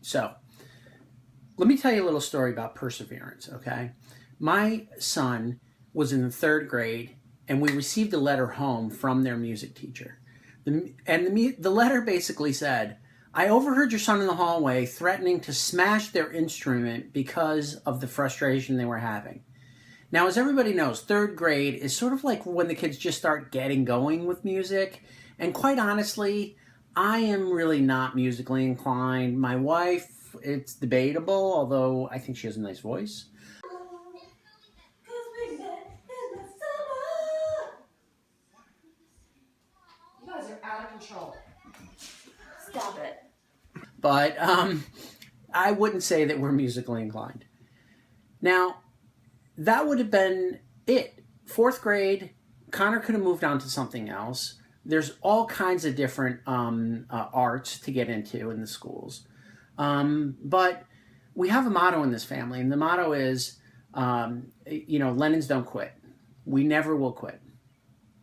So let me tell you a little story about perseverance, okay? My son was in the 3rd grade, and we received a letter home from their music teacher. The letter basically said, I overheard your son in the hallway threatening to smash their instrument because of the frustration they were having. Now, as everybody knows, 3rd grade is sort of like when the kids just start getting going with music. And quite honestly, I am really not musically inclined. My wife, it's debatable, although I think she has a nice voice. You guys are out of control. Stop it. But I wouldn't say that we're musically inclined. Now, that would have been it. 4th grade, Connor could have moved on to something else. There's all kinds of different arts to get into in the schools. But we have a motto in this family, and the motto is, Lennons don't quit. We never will quit.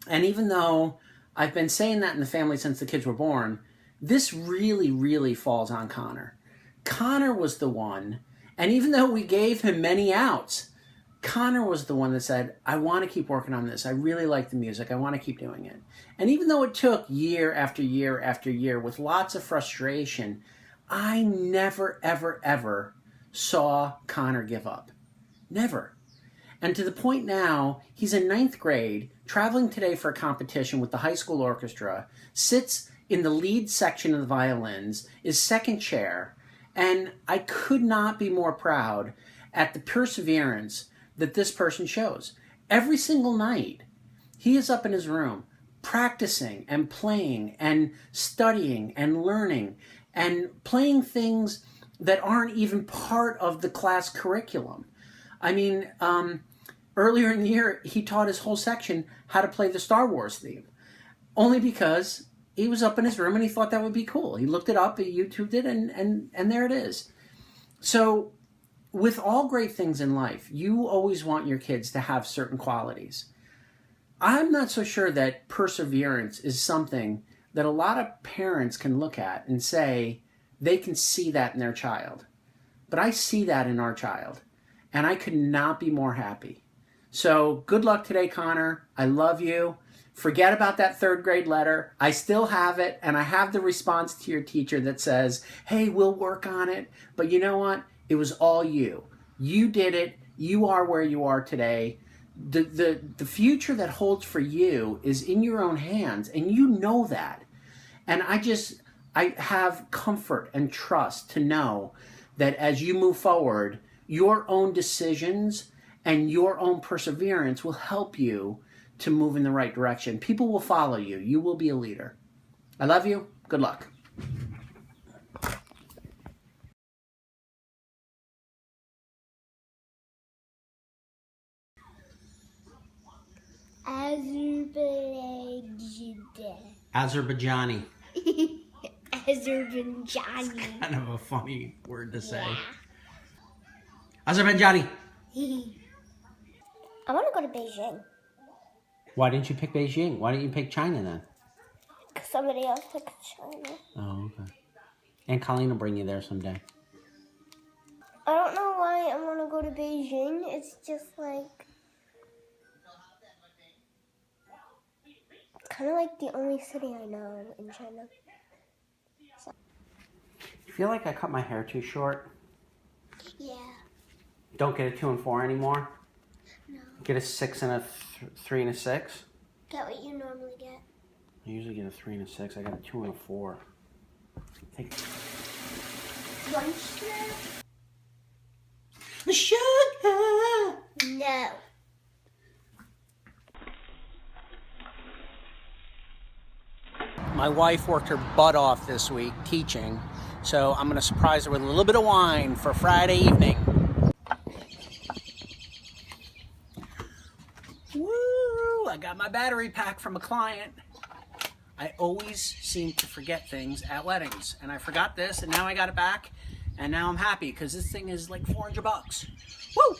And even though I've been saying that in the family since the kids were born, this really, really falls on Connor. Connor was the one, and even though we gave him many outs, Connor was the one that said, I want to keep working on this. I really like the music. I want to keep doing it. And even though it took year after year after year with lots of frustration, I never, ever, ever saw Connor give up. Never. And to the point now, he's in 9th grade, traveling today for a competition with the high school orchestra, sits in the lead section of the violins, is 2nd chair, and I could not be more proud at the perseverance that this person shows. Every single night, he is up in his room practicing and playing and studying and learning and playing things that aren't even part of the class curriculum. I mean, earlier in the year, he taught his whole section how to play the Star Wars theme, only because he was up in his room and he thought that would be cool. He looked it up, he YouTubed it, and there it is. So with all great things in life, you always want your kids to have certain qualities. I'm not so sure that perseverance is something that a lot of parents can look at and say they can see that in their child. But I see that in our child, and I could not be more happy. So good luck today, Connor. I love you. Forget about that 3rd grade letter. I still have it, and I have the response to your teacher that says, hey, we'll work on it. But you know what? It was all you. You did it. You are where you are today. The future that holds for you is in your own hands, and you know that. And I have comfort and trust to know that as you move forward, your own decisions and your own perseverance will help you to move in the right direction. People will follow you. You will be a leader. I love you. Good luck. Azerbaijani. Azerbaijani. Kind of a funny word to say. Yeah. Azerbaijani. I want to go to Beijing. Why didn't you pick Beijing? Why didn't you pick China then? Because somebody else picked China. Oh, okay. And Colleen will bring you there someday. I don't know why I want to go to Beijing. It's just like... kind of like the only city I know in China. So. You feel like I cut my hair too short? Yeah. Don't get a 2 and 4 anymore? No. Get a 6 and a 3 and a 6? Get what you normally get. I usually get a 3 and a 6. I got a 2 and a 4. Lunch snack? Sugar! No. My wife worked her butt off this week teaching, so I'm going to surprise her with a little bit of wine for Friday evening. Woo! I got my battery pack from a client. I always seem to forget things at weddings, and I forgot this, and now I got it back, and now I'm happy because this thing is like $400. Woo!